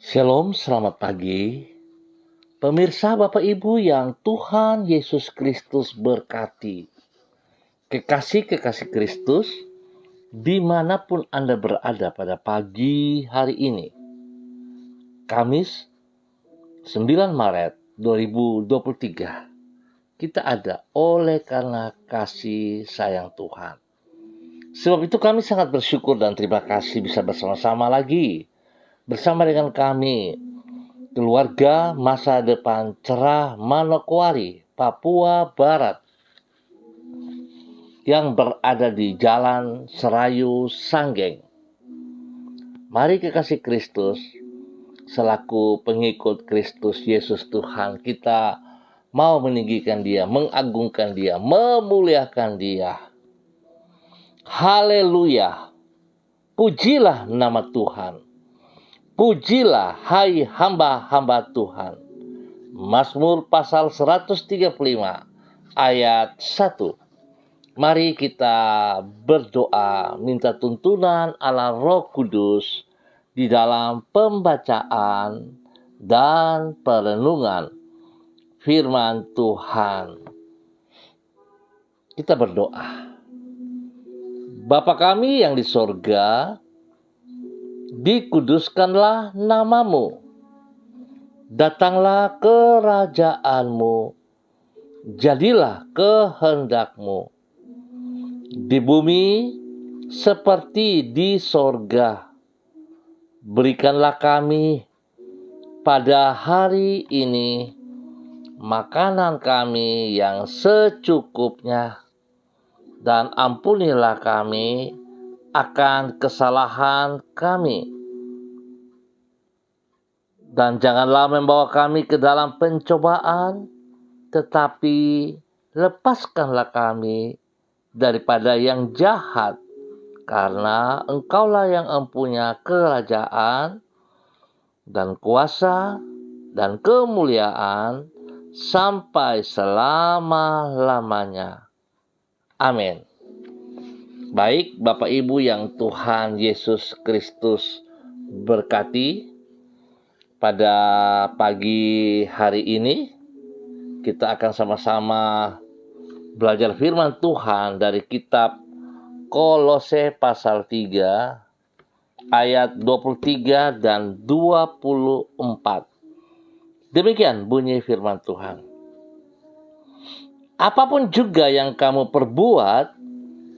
Shalom, selamat pagi. Pemirsa Bapak Ibu yang Tuhan Yesus Kristus berkati. Kekasih-kekasih Kristus, dimanapun Anda berada pada pagi hari ini. Kamis 9 Maret 2023. Kita ada oleh karena kasih sayang Tuhan. Sebab itu kami sangat bersyukur dan terima kasih bisa bersama-sama lagi. Bersama dengan kami, keluarga Masa Depan Cerah Manokwari, Papua Barat, yang berada di Jalan Serayu Sanggeng. Mari kekasih Kristus, selaku pengikut Kristus Yesus Tuhan, kita mau meninggikan Dia, mengagungkan Dia, memuliakan Dia. Haleluya. Pujilah nama Tuhan. Pujilah hai hamba-hamba Tuhan. Mazmur pasal 135 ayat 1. Mari kita berdoa minta tuntunan Allah Roh Kudus di dalam pembacaan dan perenungan firman Tuhan. Kita berdoa. Bapa kami yang di sorga, dikuduskanlah namamu. Datanglah kerajaanmu. Jadilah kehendakmu. Di bumi seperti di sorga. Berikanlah kami pada hari ini makanan kami yang secukupnya. Dan ampunilah kami akan kesalahan kami. Dan janganlah membawa kami ke dalam pencobaan, tetapi lepaskanlah kami daripada yang jahat, karena Engkaulah yang empunya kerajaan dan kuasa dan kemuliaan sampai selama-lamanya. Amin. Baik, Bapak Ibu yang Tuhan Yesus Kristus berkati, pada pagi hari ini kita akan sama-sama belajar firman Tuhan dari kitab Kolose pasal 3 ayat 23 dan 24. Demikian bunyi firman Tuhan. Apapun juga yang kamu perbuat,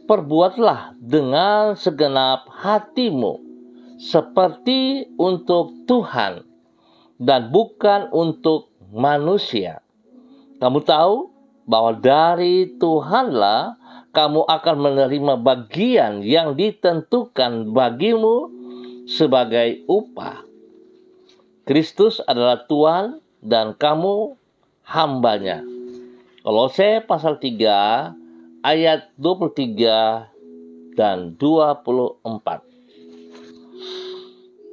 perbuatlah dengan segenap hatimu, seperti untuk Tuhan dan bukan untuk manusia. Kamu tahu bahwa dari Tuhanlah kamu akan menerima bagian yang ditentukan bagimu sebagai upah. Kristus adalah Tuhan dan kamu hambanya. Kolose pasal 3 ayat 23 dan 24.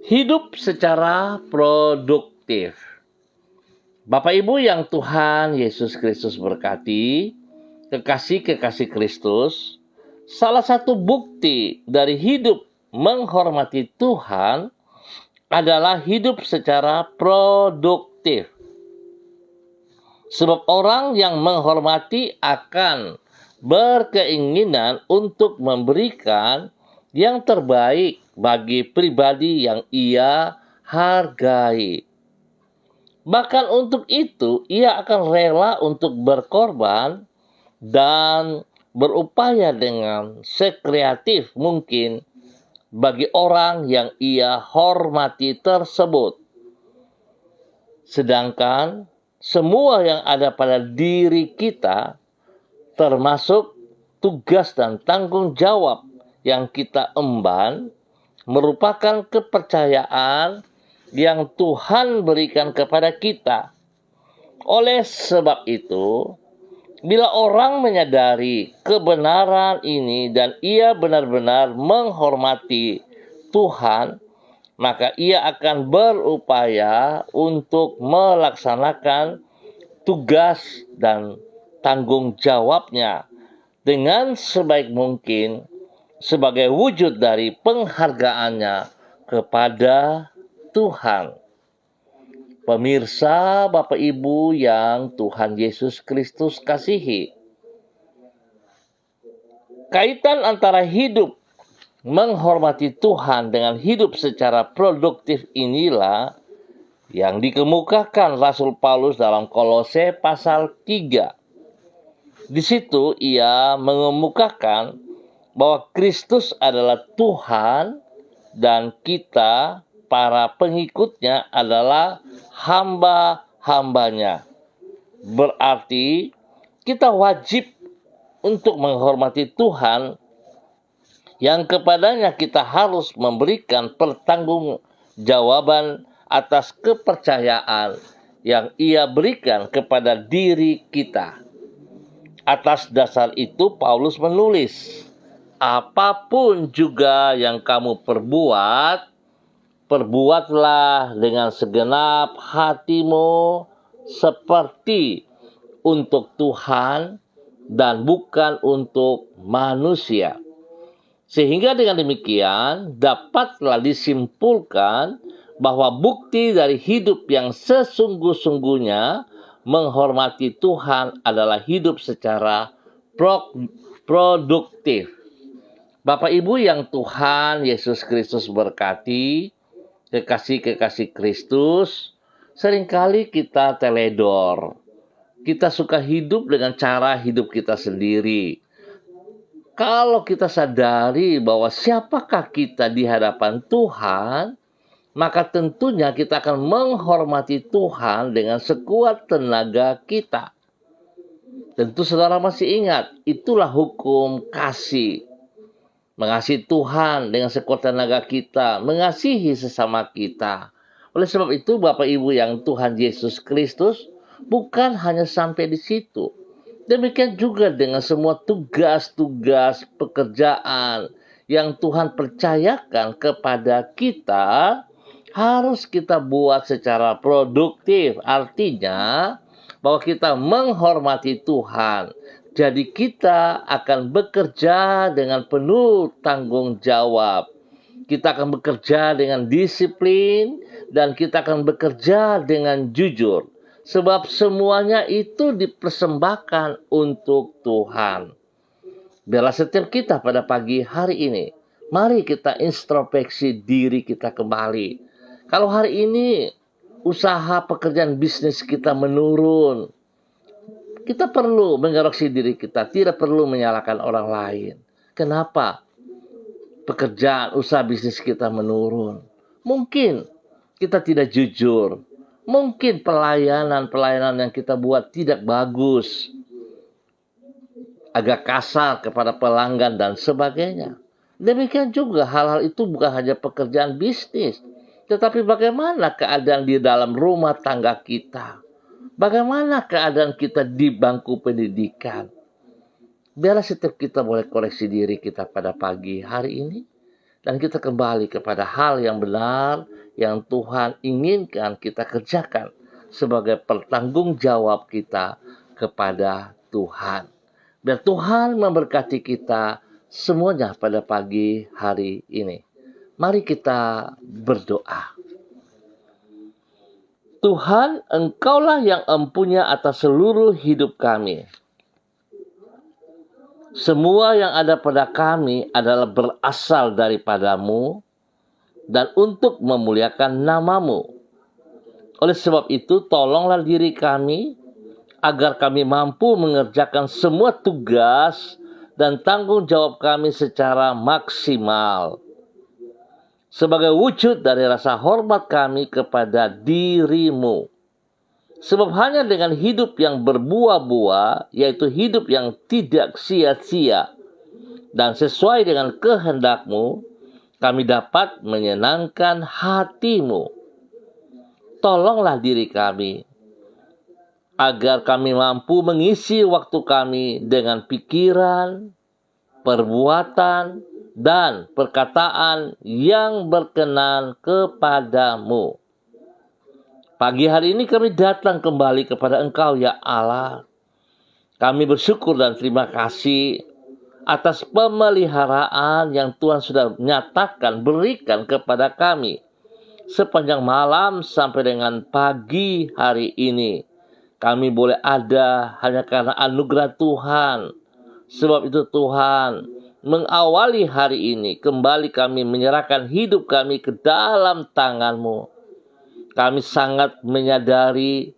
Hidup secara produktif. Bapak Ibu yang Tuhan Yesus Kristus berkati, kekasih-kekasih Kristus, salah satu bukti dari hidup menghormati Tuhan adalah hidup secara produktif. Sebab orang yang menghormati akan berkeinginan untuk memberikan yang terbaik bagi pribadi yang ia hargai. Bahkan untuk itu, ia akan rela untuk berkorban dan berupaya dengan sekreatif mungkin bagi orang yang ia hormati tersebut. Sedangkan semua yang ada pada diri kita, termasuk tugas dan tanggung jawab yang kita emban, merupakan kepercayaan yang Tuhan berikan kepada kita. Oleh sebab itu, bila orang menyadari kebenaran ini dan ia benar-benar menghormati Tuhan, maka ia akan berupaya untuk melaksanakan tugas dan tanggung jawabnya dengan sebaik mungkin sebagai wujud dari penghargaannya kepada Tuhan. Pemirsa, Bapak Ibu yang Tuhan Yesus Kristus kasihi, kaitan antara hidup menghormati Tuhan dengan hidup secara produktif inilah yang dikemukakan Rasul Paulus dalam Kolose pasal 3. Di situ ia mengemukakan bahwa Kristus adalah Tuhan dan kita, para pengikutnya, adalah hamba-hambanya. Berarti kita wajib untuk menghormati Tuhan yang kepadanya kita harus memberikan pertanggungjawaban atas kepercayaan yang ia berikan kepada diri kita. Atas dasar itu Paulus menulis, apapun juga yang kamu perbuatlah dengan segenap hatimu seperti untuk Tuhan dan bukan untuk manusia. Sehingga dengan demikian dapatlah disimpulkan bahwa bukti dari hidup yang sesungguh-sungguhnya menghormati Tuhan adalah hidup secara produktif. Bapak Ibu yang Tuhan Yesus Kristus berkati, kekasih-kekasih Kristus, seringkali kita teledor. Kita suka hidup dengan cara hidup kita sendiri. Kalau kita sadari bahwa siapakah kita di hadapan Tuhan, maka tentunya kita akan menghormati Tuhan dengan sekuat tenaga kita. Tentu saudara masih ingat, itulah hukum kasih. Mengasihi Tuhan dengan sekuat tenaga kita, mengasihi sesama kita. Oleh sebab itu, Bapak Ibu yang Tuhan Yesus Kristus, bukan hanya sampai di situ. Demikian juga dengan semua tugas-tugas pekerjaan yang Tuhan percayakan kepada kita, harus kita buat secara produktif. Artinya bahwa kita menghormati Tuhan. Jadi kita akan bekerja dengan penuh tanggung jawab. Kita akan bekerja dengan disiplin dan kita akan bekerja dengan jujur. Sebab semuanya itu dipersembahkan untuk Tuhan. Biarlah setiap kita pada pagi hari ini, mari kita introspeksi diri kita kembali. Kalau hari ini usaha pekerjaan bisnis kita menurun, kita perlu mengoreksi diri kita, tidak perlu menyalahkan orang lain. Kenapa pekerjaan usaha bisnis kita menurun? Mungkin kita tidak jujur. Mungkin pelayanan yang kita buat tidak bagus. Agak kasar kepada pelanggan dan sebagainya. Demikian juga hal-hal itu bukan hanya pekerjaan bisnis. Tetapi bagaimana keadaan di dalam rumah tangga kita? Bagaimana keadaan kita di bangku pendidikan? Biarlah setiap kita boleh koreksi diri kita pada pagi hari ini. Dan kita kembali kepada hal yang benar yang Tuhan inginkan kita kerjakan sebagai pertanggung jawab kita kepada Tuhan. Biar Tuhan memberkati kita semuanya pada pagi hari ini. Mari kita berdoa. Tuhan, Engkaulah yang empunya atas seluruh hidup kami. Semua yang ada pada kami adalah berasal daripada-Mu dan untuk memuliakan nama-Mu. Oleh sebab itu, tolonglah diri kami agar kami mampu mengerjakan semua tugas dan tanggung jawab kami secara maksimal. Sebagai wujud dari rasa hormat kami kepada diri-Mu. Sebab hanya dengan hidup yang berbuah-buah, yaitu hidup yang tidak sia-sia, dan sesuai dengan kehendak-Mu, kami dapat menyenangkan hati-Mu. Tolonglah diri kami, agar kami mampu mengisi waktu kami dengan pikiran, perbuatan, dan perkataan yang berkenan kepadamu. Pagi hari ini kami datang kembali kepada Engkau ya Allah. Kami bersyukur dan terima kasih atas pemeliharaan yang Tuhan sudah nyatakan berikan kepada kami. sepanjang malam sampai dengan pagi hari ini. Kami boleh ada hanya karena anugerah Tuhan. Sebab itu Tuhan, mengawali hari ini, kembali kami menyerahkan hidup kami ke dalam tangan-Mu. Kami sangat menyadari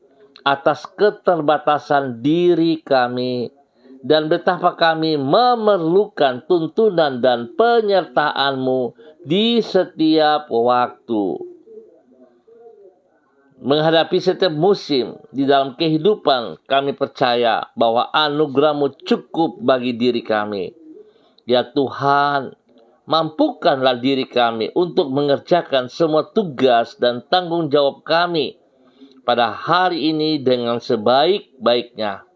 atas keterbatasan diri kami dan betapa kami memerlukan tuntunan dan penyertaan-Mu di setiap waktu. Menghadapi setiap musim di dalam kehidupan, kami percaya bahwa anugerah-Mu cukup bagi diri kami. Ya Tuhan, mampukanlah diri kami untuk mengerjakan semua tugas dan tanggung jawab kami pada hari ini dengan sebaik-baiknya.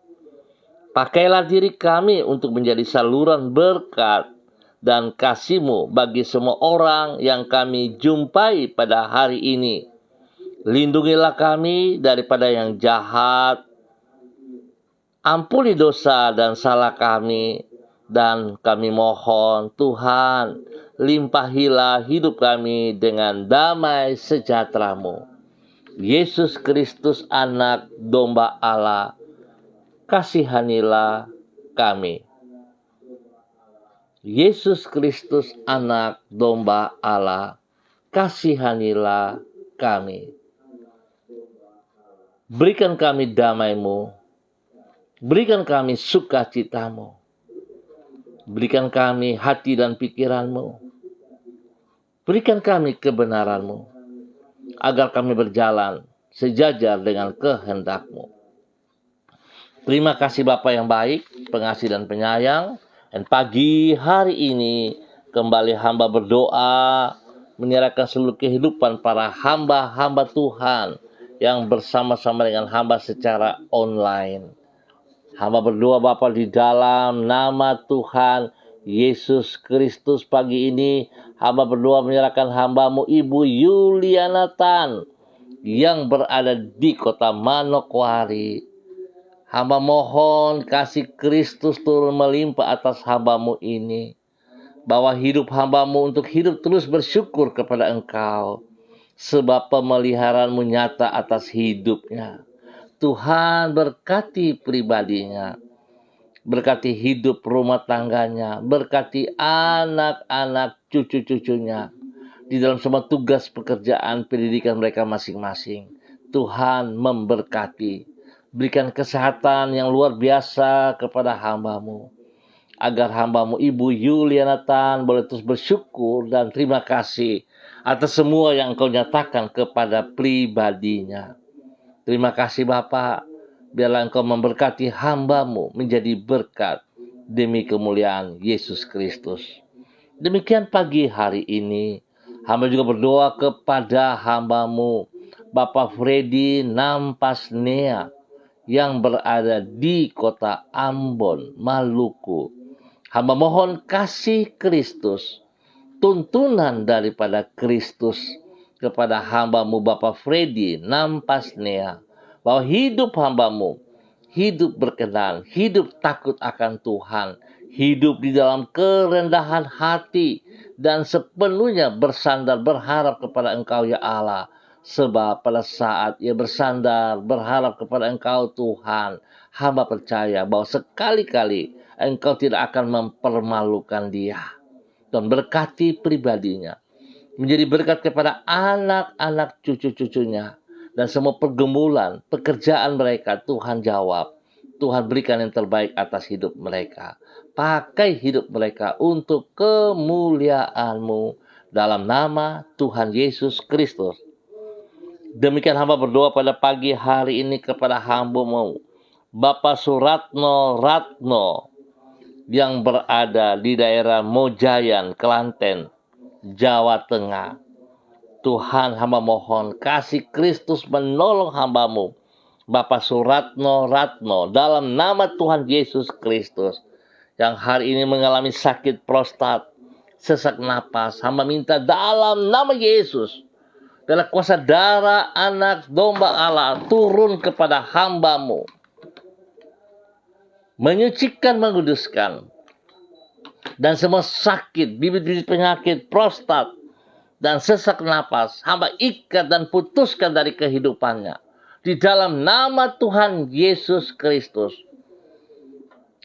Pakailah diri kami untuk menjadi saluran berkat dan kasih-Mu bagi semua orang yang kami jumpai pada hari ini. Lindungilah kami daripada yang jahat. Ampuni dosa dan salah kami. Dan kami mohon Tuhan, limpahilah hidup kami dengan damai sejahtera-Mu. Yesus Kristus anak domba Allah, kasihanilah kami. Yesus Kristus anak domba Allah, kasihanilah kami. Berikan kami damai-Mu, berikan kami sukacita-Mu, berikan kami hati dan pikiran-Mu, berikan kami kebenaran-Mu, agar kami berjalan sejajar dengan kehendak-Mu. Terima kasih Bapa yang baik, pengasih dan penyayang. Dan pagi hari ini kembali hamba berdoa, menyerahkan seluruh kehidupan para hamba-hamba Tuhan yang bersama-sama dengan hamba secara online. Hamba berdoa Bapa di dalam nama Tuhan Yesus Kristus pagi ini. Hamba berdoa menyerahkan hamba-Mu Ibu Yuliana Tan yang berada di kota Manokwari. Hamba mohon kasih Kristus turun melimpah atas hamba-Mu ini. Bawa hidup hamba-Mu untuk hidup terus bersyukur kepada Engkau. Sebab pemeliharaan-Mu nyata atas hidupnya. Tuhan berkati pribadinya. Berkati hidup rumah tangganya. Berkati anak-anak cucu-cucunya. Di dalam semua tugas pekerjaan pendidikan mereka masing-masing. Tuhan memberkati. Berikan kesehatan yang luar biasa kepada hamba-Mu. Agar hamba-Mu Ibu Yuliana Tan boleh terus bersyukur dan terima kasih atas semua yang Engkau nyatakan kepada pribadinya. Terima kasih Bapa, biarlah Engkau memberkati hamba-Mu menjadi berkat demi kemuliaan Yesus Kristus. Demikian pagi hari ini, hamba juga berdoa kepada hamba-Mu, Bapak Freddy Nampasnea, yang berada di kota Ambon, Maluku. Hamba mohon kasih Kristus, tuntunan daripada Kristus kepada hamba-Mu Bapak Freddy Nampasnea, bahwa hidup hamba-Mu hidup berkenan, hidup takut akan Tuhan, hidup di dalam kerendahan hati dan sepenuhnya bersandar berharap kepada Engkau ya Allah. Sebab pada saat ia bersandar berharap kepada Engkau Tuhan, hamba percaya bahwa sekali-kali Engkau tidak akan mempermalukan dia. Dan berkati pribadinya. Menjadi berkat kepada anak-anak cucu-cucunya. Dan semua pergumulan, pekerjaan mereka Tuhan jawab. Tuhan berikan yang terbaik atas hidup mereka. Pakai hidup mereka untuk kemuliaan-Mu. Dalam nama Tuhan Yesus Kristus. Demikian hamba berdoa pada pagi hari ini kepada hamba-Mu Bapak Suratno Ratno yang berada di daerah Mojayan, Klaten, Jawa Tengah. Tuhan hamba mohon kasih Kristus menolong hamba-Mu Bapak Suratno Ratno dalam nama Tuhan Yesus Kristus yang hari ini mengalami sakit prostat, sesak napas. Hamba minta dalam nama Yesus, dalam kuasa darah anak domba Allah turun kepada hamba-Mu, menyucikan, menguduskan, dan semua sakit, bibit-bibit penyakit prostat dan sesak napas, hamba ikat dan putuskan dari kehidupannya. Di dalam nama Tuhan Yesus Kristus.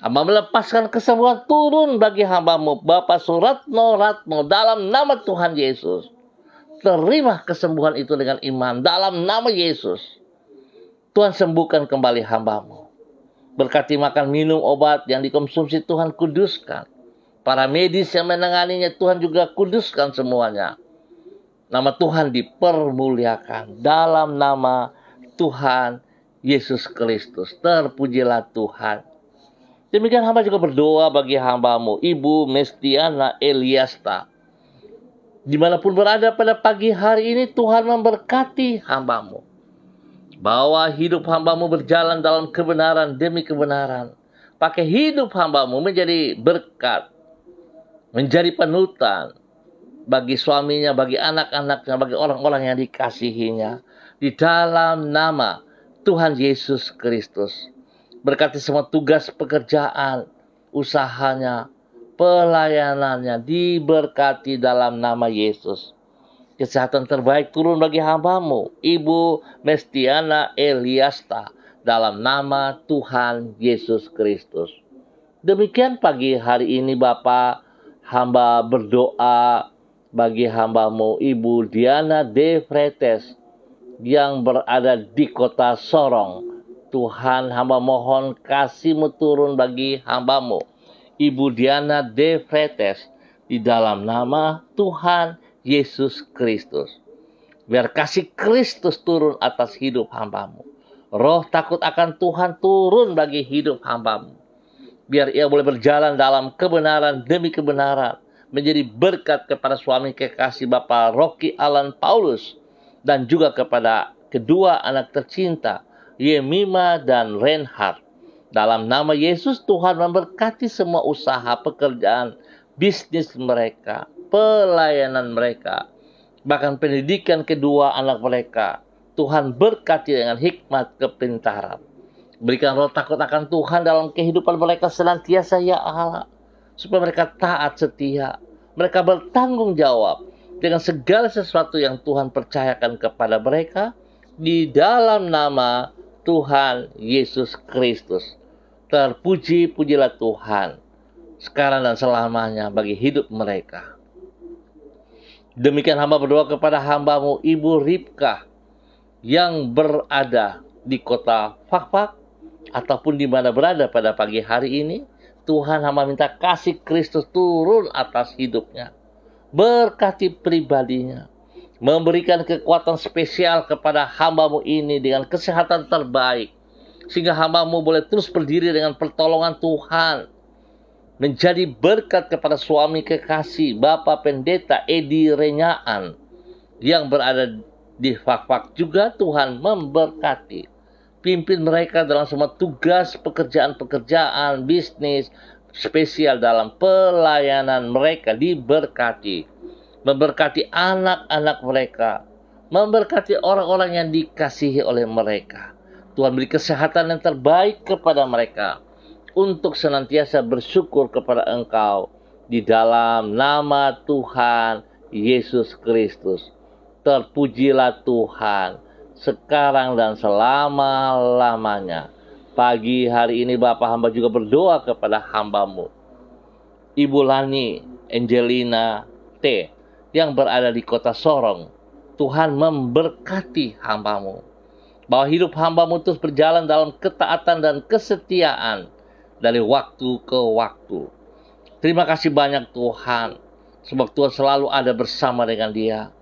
Hamba melepaskan kesembuhan turun bagi hambamu, Bapak Suratno Ratmo, dalam nama Tuhan Yesus. Terima kesembuhan itu dengan iman, dalam nama Yesus. Tuhan sembuhkan kembali hambamu. Berkati makan minum obat yang dikonsumsi, Tuhan kuduskan. Para medis yang menanganinya, Tuhan juga kuduskan semuanya. Nama Tuhan dipermuliakan. Dalam nama Tuhan Yesus Kristus. Terpujilah Tuhan. Demikian hamba juga berdoa bagi hambamu, Ibu Mestiana Eliasta. Dimanapun berada pada pagi hari ini, Tuhan memberkati hambamu. Bawa hidup hambamu berjalan dalam kebenaran demi kebenaran. Pakai hidup hambamu menjadi berkat, menjadi panutan bagi suaminya, bagi anak-anaknya, bagi orang-orang yang dikasihinya. Di dalam nama Tuhan Yesus Kristus. Berkati semua tugas pekerjaan, usahanya, pelayanannya diberkati dalam nama Yesus. Kesehatan terbaik turun bagi hambamu, Ibu Mestiana Eliasta, dalam nama Tuhan Yesus Kristus. Demikian pagi hari ini Bapak, hamba berdoa bagi hambamu, Ibu Diana De Fretes, yang berada di kota Sorong. Tuhan, hamba mohon kasih-Mu turun bagi hambamu, Ibu Diana De Fretes, di dalam nama Tuhan Yesus Kristus. Biar kasih Kristus turun atas hidup hambamu. Roh takut akan Tuhan turun bagi hidup hambamu. Biar ia boleh berjalan dalam kebenaran demi kebenaran. Menjadi berkat kepada suami kekasih Bapak Rocky Alan Paulus. Dan juga kepada kedua anak tercinta, Yemima dan Reinhard. Dalam nama Yesus, Tuhan memberkati semua usaha, pekerjaan, bisnis mereka, pelayanan mereka, bahkan pendidikan kedua anak mereka. Tuhan berkati dengan hikmat kepintaran. Berikan roh takut akan Tuhan dalam kehidupan mereka senantiasa, ya Allah. Supaya mereka taat setia. Mereka bertanggung jawab dengan segala sesuatu yang Tuhan percayakan kepada mereka. Di dalam nama Tuhan Yesus Kristus. Terpuji-pujilah Tuhan sekarang dan selamanya bagi hidup mereka. Demikian hamba berdoa kepada hambamu, Ibu Ripka, yang berada di kota Fakfak ataupun di mana berada pada pagi hari ini. Tuhan, hamba minta kasih Kristus turun atas hidupnya. Berkati pribadinya. Memberikan kekuatan spesial kepada hambamu ini dengan kesehatan terbaik. Sehingga hambamu boleh terus berdiri dengan pertolongan Tuhan. Menjadi berkat kepada suami kekasih Bapak Pendeta Edi Renyaan. Yang berada di Fakfak juga Tuhan memberkati. Pimpin mereka dalam semua tugas pekerjaan-pekerjaan, bisnis spesial dalam pelayanan mereka diberkati. Memberkati anak-anak mereka. Memberkati orang-orang yang dikasihi oleh mereka. Tuhan beri kesehatan yang terbaik kepada mereka. Untuk senantiasa bersyukur kepada Engkau. Di dalam nama Tuhan Yesus Kristus. Terpujilah Tuhan. Sekarang dan selama-lamanya. Pagi hari ini Bapak hamba juga berdoa kepada hambamu, Ibu Lani Angelina T, yang berada di kota Sorong. Tuhan memberkati hambamu. Bahwa hidup hambamu terus berjalan dalam ketaatan dan kesetiaan dari waktu ke waktu. Terima kasih banyak Tuhan. Sebab Tuhan selalu ada bersama dengan dia.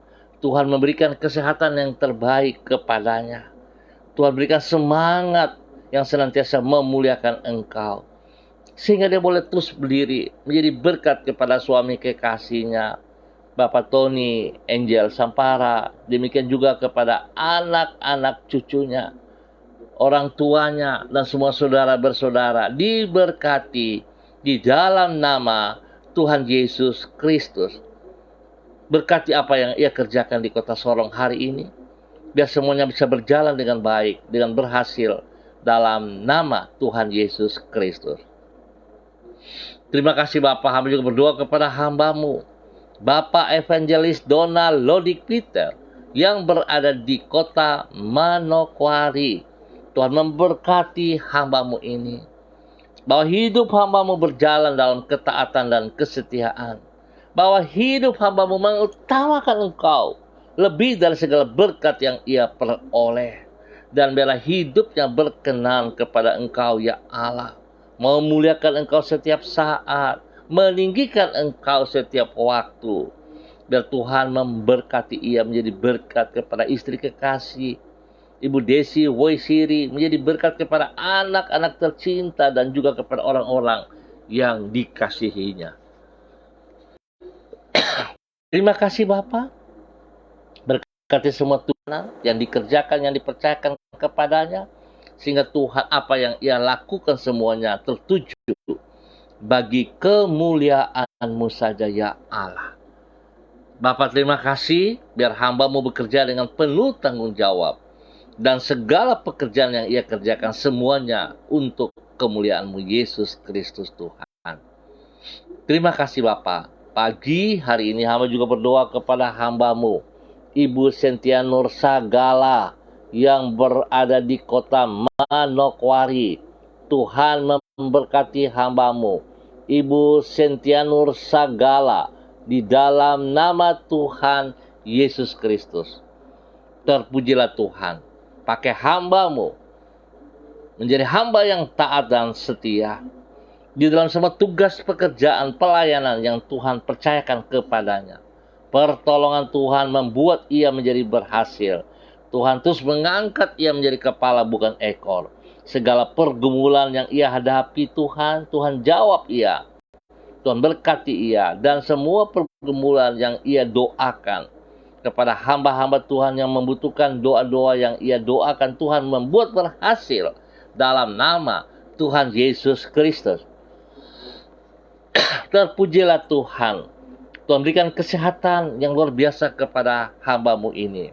Tuhan memberikan kesehatan yang terbaik kepadanya. Tuhan berikan semangat yang senantiasa memuliakan Engkau. Sehingga dia boleh terus berdiri, menjadi berkat kepada suami kekasihnya, Bapak Tony Angel Sampara. Demikian juga kepada anak-anak cucunya, orang tuanya, dan semua saudara bersaudara. Diberkati di dalam nama Tuhan Yesus Kristus. Berkati apa yang ia kerjakan di kota Sorong hari ini. Biar semuanya bisa berjalan dengan baik, dengan berhasil. Dalam nama Tuhan Yesus Kristus. Terima kasih Bapak, hamba juga berdoa kepada hambamu, Bapak Evangelis Donald Lodik Peter yang berada di kota Manokwari. Tuhan memberkati hamba-Mu ini, bahwa hidup hamba-Mu berjalan dalam ketaatan dan kesetiaan, bahwa hidup hamba-Mu mengutamakan Engkau lebih dari segala berkat yang ia peroleh, dan biarlah hidupnya berkenan kepada Engkau ya Allah, memuliakan Engkau setiap saat, meninggikan Engkau setiap waktu. Biar Tuhan memberkati ia menjadi berkat kepada istri kekasih Ibu Desi Woisiri, menjadi berkat kepada anak-anak tercinta dan juga kepada orang-orang yang dikasihinya. Terima kasih Bapa, berkati semua Tuhan yang dikerjakan, yang dipercayakan kepadanya, sehingga Tuhan apa yang ia lakukan semuanya tertuju bagi kemuliaan-Mu saja ya Allah. Bapa terima kasih, biar hamba-Mu bekerja dengan penuh tanggung jawab, dan segala pekerjaan yang ia kerjakan semuanya untuk kemuliaan-Mu Yesus Kristus Tuhan. Terima kasih Bapa. Pagi hari ini hamba juga berdoa kepada hamba-Mu Ibu Sentia Nur Sagala yang berada di kota Manokwari. Tuhan memberkati hamba-Mu Ibu Sentia Nur Sagala di dalam nama Tuhan Yesus Kristus. Terpujilah Tuhan, pakai hamba-Mu menjadi hamba yang taat dan setia di dalam semua tugas pekerjaan pelayanan yang Tuhan percayakan kepadanya. Pertolongan Tuhan membuat ia menjadi berhasil. Tuhan terus mengangkat ia menjadi kepala bukan ekor. Segala pergumulan yang ia hadapi Tuhan jawab ia. Tuhan berkati ia, dan semua pergumulan yang ia doakan kepada hamba-hamba Tuhan yang membutuhkan doa-doa yang ia doakan, Tuhan membuat berhasil dalam nama Tuhan Yesus Kristus. Terpujilah Tuhan. Tuhan berikan kesehatan yang luar biasa kepada hamba-Mu ini.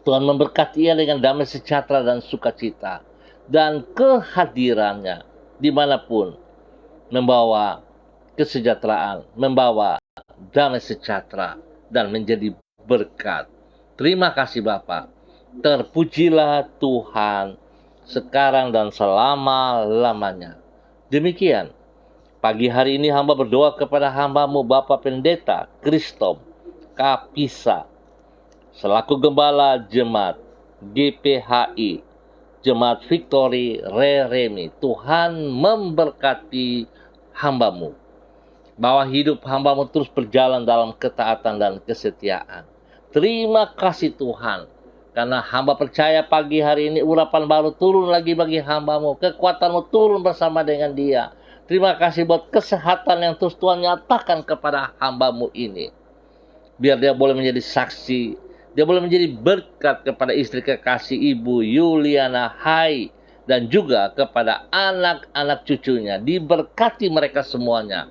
Tuhan memberkati ia dengan damai sejahtera dan sukacita, dan kehadirannya dimanapun membawa kesejahteraan, membawa damai sejahtera, dan menjadi berkat. Terima kasih Bapa. Terpujilah Tuhan sekarang dan selama-lamanya. Demikian, pagi hari ini hamba berdoa kepada hamba-Mu Bapak Pendeta Kristom Kapisa, selaku Gembala Jemaat GPHI, Jemaat Victory Reremi. Tuhan memberkati hamba-Mu, bahwa hidup hamba-Mu terus berjalan dalam ketaatan dan kesetiaan. Terima kasih Tuhan, karena hamba percaya pagi hari ini urapan baru turun lagi bagi hamba-Mu, kekuatan-Mu turun bersama dengan dia. Terima kasih buat kesehatan yang terus Tuhan nyatakan kepada hamba-Mu ini. Biar dia boleh menjadi saksi, dia boleh menjadi berkat kepada istri kekasih Ibu Yuliana Hai, dan juga kepada anak-anak cucunya. Diberkati mereka semuanya.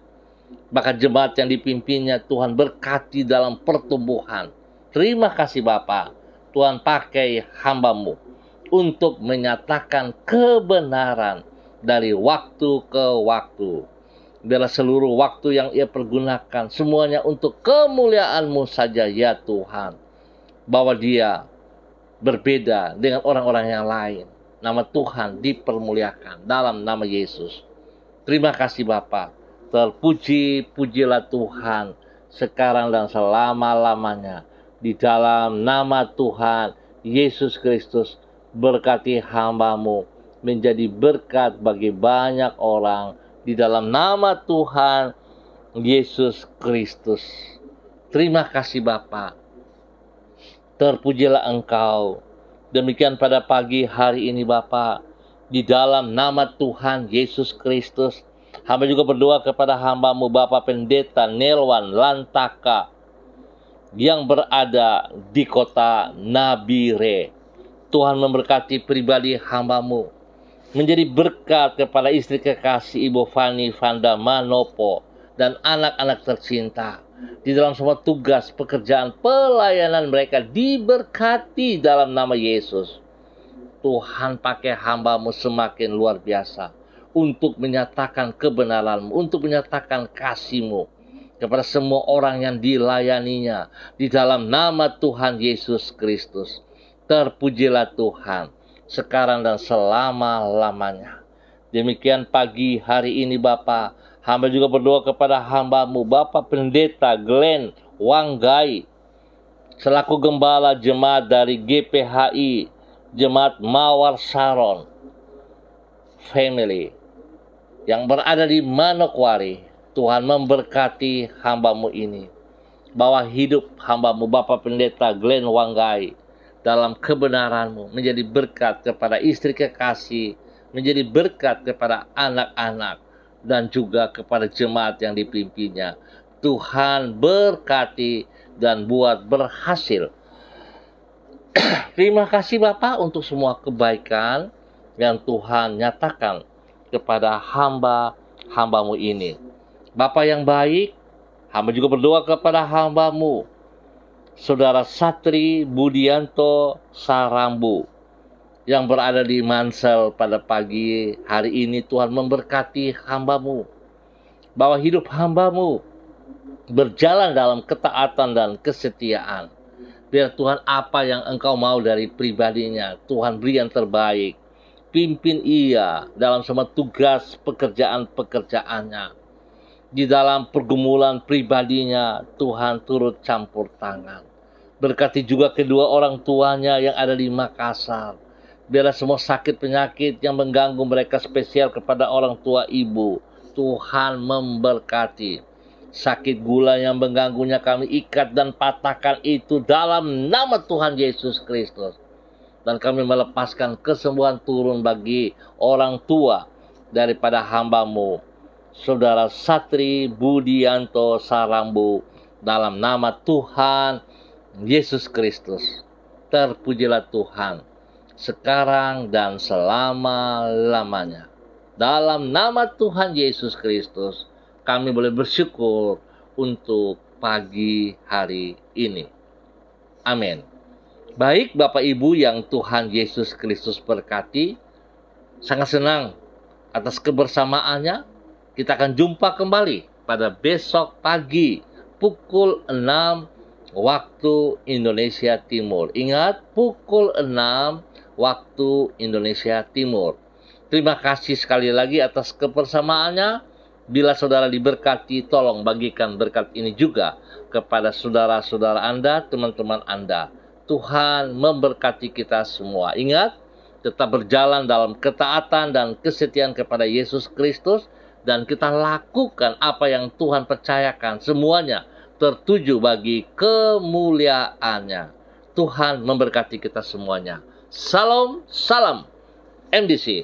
Bahkan jemaat yang dipimpinnya Tuhan berkati dalam pertumbuhan. Terima kasih Bapa. Tuhan pakai hamba-Mu untuk menyatakan kebenaran dari waktu ke waktu. Biarlah seluruh waktu yang ia pergunakan semuanya untuk kemuliaan-Mu saja ya Tuhan. Bahwa dia berbeda dengan orang-orang yang lain. Nama Tuhan dipermuliakan dalam nama Yesus. Terima kasih Bapa. Terpuji-pujilah Tuhan sekarang dan selama-lamanya. Di dalam nama Tuhan Yesus Kristus, berkati hamba-Mu menjadi berkat bagi banyak orang. Di dalam nama Tuhan Yesus Kristus. Terima kasih Bapa. Terpujilah Engkau. Demikian pada pagi hari ini Bapa. Di dalam nama Tuhan Yesus Kristus, hamba juga berdoa kepada hamba-Mu Bapak Pendeta Nelwan Lantaka yang berada di kota Nabire. Tuhan memberkati pribadi hamba-Mu menjadi berkat kepada istri kekasih Ibu Fani Vanda Manopo dan anak-anak tercinta. Di dalam semua tugas, pekerjaan, pelayanan mereka diberkati dalam nama Yesus. Tuhan pakai hamba-Mu semakin luar biasa untuk menyatakan kebenaran-Mu, untuk menyatakan kasih-Mu kepada semua orang yang dilayaninya di dalam nama Tuhan Yesus Kristus. Terpujilah Tuhan sekarang dan selama-lamanya. Demikian pagi hari ini Bapa, hamba juga berdoa kepada hamba-Mu Bapak Pendeta Glenn Wanggai selaku gembala jemaat dari GPHI Jemaat Mawar Saron Family yang berada di Manokwari. Tuhan memberkati hamba-Mu ini. Bawa hidup hamba-Mu Bapak Pendeta Glenn Wanggai dalam kebenaran-Mu, menjadi berkat kepada istri kekasih, menjadi berkat kepada anak-anak, dan juga kepada jemaat yang dipimpinnya. Tuhan berkati dan buat berhasil. Terima kasih Bapak untuk semua kebaikan yang Tuhan nyatakan kepada hamba-hamba-Mu ini. Bapak yang baik, hamba juga berdoa kepada hamba-Mu, Saudara Satri Budianto Sarambu, yang berada di Mansel pada pagi hari ini. Tuhan memberkati hamba-Mu, bahwa hidup hamba-Mu berjalan dalam ketaatan dan kesetiaan. Biar Tuhan apa yang Engkau mau dari pribadinya, Tuhan beri yang terbaik. Pimpin ia dalam semua tugas pekerjaan-pekerjaannya. Di dalam pergumulan pribadinya, Tuhan turut campur tangan. Berkati juga kedua orang tuanya yang ada di Makassar. Biarlah semua sakit penyakit yang mengganggu mereka, spesial kepada orang tua ibu, Tuhan memberkati. Sakit gula yang mengganggunya kami ikat dan patahkan itu dalam nama Tuhan Yesus Kristus. Dan kami melepaskan kesembuhan turun bagi orang tua daripada hamba-Mu, Saudara Satri Budianto Sarambu, dalam nama Tuhan Yesus Kristus. Terpujilah Tuhan sekarang dan selama-lamanya. Dalam nama Tuhan Yesus Kristus, kami boleh bersyukur untuk pagi hari ini. Amin. Baik Bapak Ibu yang Tuhan Yesus Kristus berkati, sangat senang atas kebersamaannya. Kita akan jumpa kembali pada besok pagi pukul 6 waktu Indonesia Timur. Ingat, pukul 6 waktu Indonesia Timur. Terima kasih sekali lagi atas kebersamaannya. Bila saudara diberkati, tolong bagikan berkat ini juga kepada saudara-saudara Anda, teman-teman Anda. Tuhan memberkati kita semua. Ingat, tetap berjalan dalam ketaatan dan kesetiaan kepada Yesus Kristus. Dan kita lakukan apa yang Tuhan percayakan. Semuanya tertuju bagi kemuliaan-Nya. Tuhan memberkati kita semuanya. Salam, salam MDC.